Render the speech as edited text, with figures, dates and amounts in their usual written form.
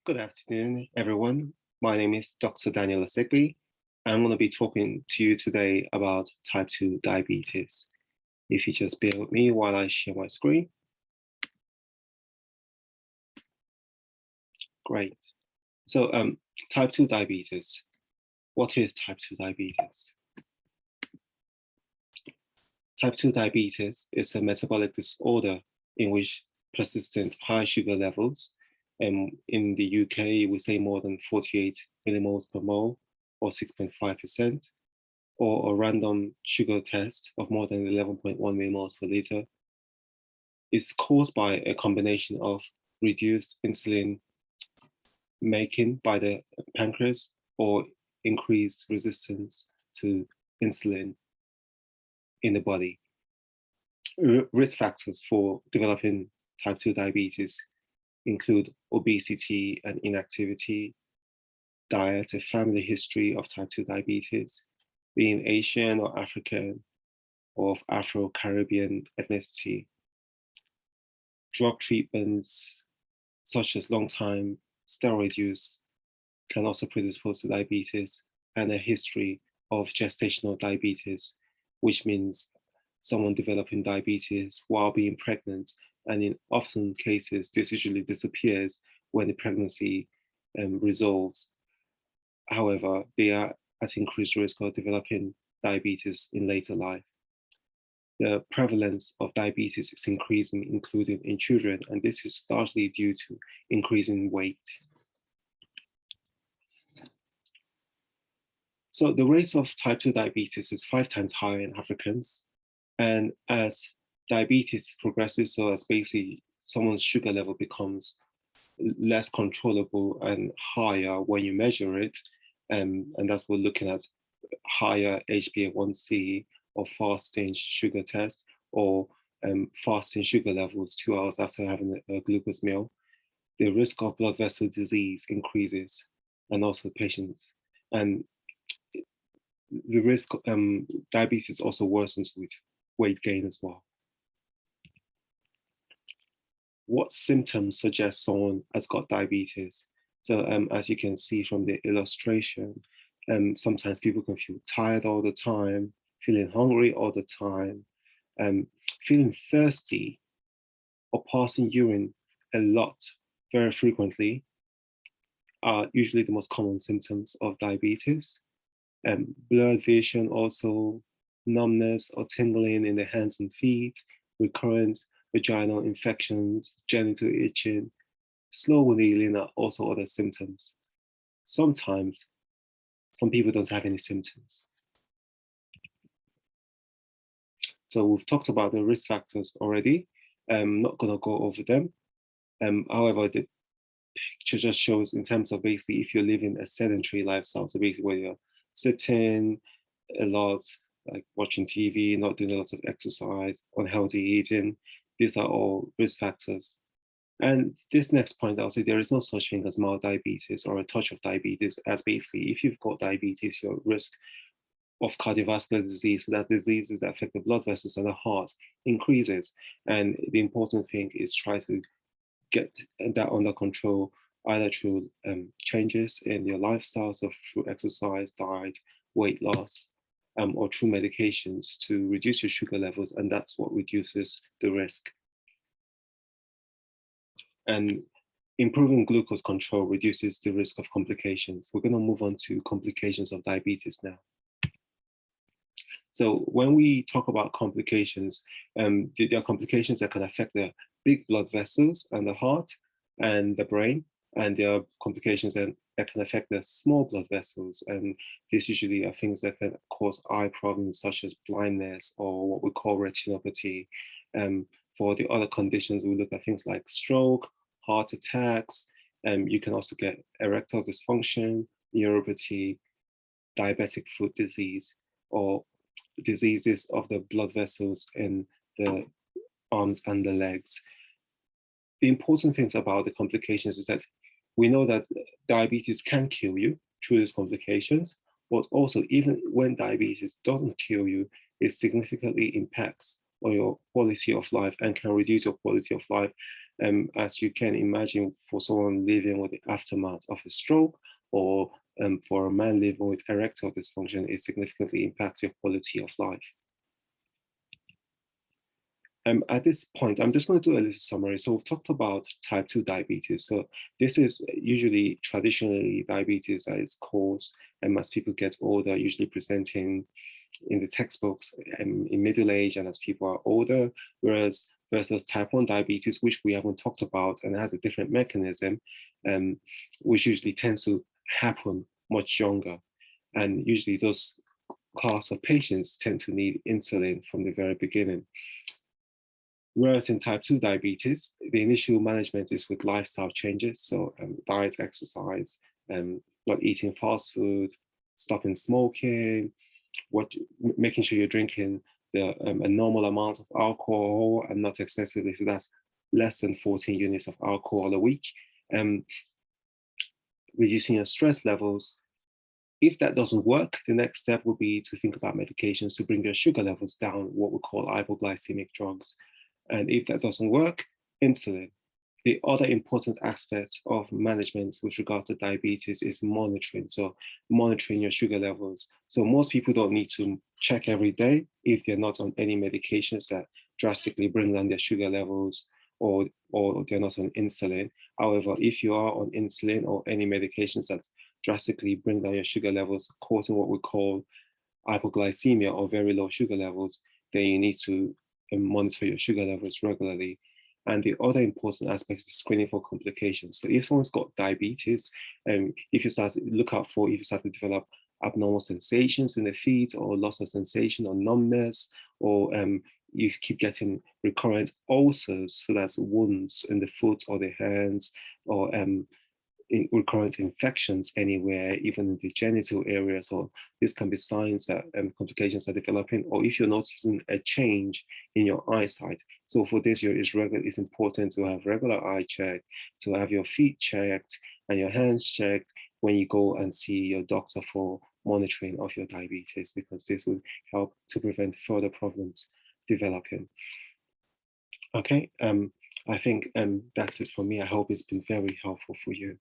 Good afternoon, everyone. My name is Dr. Daniel Asekbi. I'm going to be talking to you today about type 2 diabetes. If you just bear with me while I share my screen. Great. So type 2 diabetes. What is type 2 diabetes? Type 2 diabetes is a metabolic disorder in which persistent high sugar levels, and in the UK, we say more than 48 millimoles per mole or 6.5%, or a random sugar test of more than 11.1 millimoles per liter, is caused by a combination of reduced insulin making by the pancreas or increased resistance to insulin in the body. Risk factors for developing type 2 diabetes include obesity and inactivity, diet, a family history of type 2 diabetes, being Asian or African or of Afro-Caribbean ethnicity, drug treatments such as long-time steroid use can also predispose to diabetes, and a history of gestational diabetes, which means someone developing diabetes while being pregnant, and in often cases, this usually disappears when the pregnancy resolves. However, they are at increased risk of developing diabetes in later life. The prevalence of diabetes is increasing, including in children, and this is largely due to increasing weight. So the rate of type 2 diabetes is 5 times higher in Africans. And as diabetes progresses, so as basically someone's sugar level becomes less controllable and higher when you measure it, and that's what we're looking at higher HbA1c or fasting sugar test or fasting sugar levels 2 hours after having a glucose meal, the risk of blood vessel disease increases, and also patients. And the risk diabetes also worsens with weight gain as well. What symptoms suggest someone has got diabetes? So as you can see from the illustration, sometimes people can feel tired all the time, feeling hungry all the time, feeling thirsty, or passing urine a lot, very frequently, are usually the most common symptoms of diabetes. Blurred vision also, numbness or tingling in the hands and feet, recurrent vaginal infections, genital itching, slow healing are also other symptoms. Sometimes, some people don't have any symptoms. So we've talked about the risk factors already. I'm not gonna go over them. However, the picture just shows in terms of basically if you're living a sedentary lifestyle, so basically where you're sitting a lot, like watching TV, not doing a lot of exercise, unhealthy eating, these are all risk factors. And this next point, I'll say there is no such thing as mild diabetes or a touch of diabetes, as basically if you've got diabetes, your risk of cardiovascular disease, so that diseases that affect the blood vessels and the heart, increases. And the important thing is try to get that under control, either through changes in your lifestyle, so through exercise, diet, weight loss, or through medications to reduce your sugar levels, and that's what reduces the risk. And improving glucose control reduces the risk of complications. We're going to move on to complications of diabetes now. So when we talk about complications, there are complications that can affect the big blood vessels and the heart and the brain, and there are complications that can affect the small blood vessels, and these usually are things that can cause eye problems such as blindness or what we call retinopathy. For the other conditions, we look at things like stroke, heart attacks, you can also get erectile dysfunction, neuropathy, diabetic foot disease, or diseases of the blood vessels in the arms and the legs. The important things about the complications is that we know that diabetes can kill you through these complications, but also even when diabetes doesn't kill you, it significantly impacts on your quality of life and can reduce your quality of life. as you can imagine, for someone living with the aftermath of a stroke, or for a man living with erectile dysfunction, it significantly impacts your quality of life. At this point, I'm just going to do a little summary. So we've talked about type 2 diabetes. So this is usually traditionally diabetes that is caused as people get older, usually presenting in the textbooks in middle age and as people are older, whereas versus type 1 diabetes, which we haven't talked about and has a different mechanism, which usually tends to happen much younger. And usually those class of patients tend to need insulin from the very beginning. Whereas in type 2 diabetes, the initial management is with lifestyle changes. So diet, exercise, not eating fast food, stopping smoking, making sure you're drinking a normal amount of alcohol and not excessively. So that's less than 14 units of alcohol a week. Reducing your stress levels. If that doesn't work, the next step will be to think about medications to bring your sugar levels down, what we call hypoglycemic drugs. And if that doesn't work, insulin. The other important aspect of management with regard to diabetes is monitoring. So monitoring your sugar levels. So most people don't need to check every day if they're not on any medications that drastically bring down their sugar levels, or they're not on insulin. However, if you are on insulin or any medications that drastically bring down your sugar levels, causing what we call hypoglycemia or very low sugar levels, then you need to monitor your sugar levels regularly. And the other important aspect is screening for complications. So if someone's got diabetes, if you start to develop abnormal sensations in the feet, or loss of sensation or numbness, or you keep getting recurrent ulcers, so that's wounds in the foot or the hands, or recurrent infections anywhere, even in the genital area. So this can be signs that complications are developing, or if you're noticing a change in your eyesight. So for this, it's important to have regular eye check, to have your feet checked and your hands checked when you go and see your doctor for monitoring of your diabetes, because this will help to prevent further problems developing. Okay, I think that's it for me. I hope it's been very helpful for you.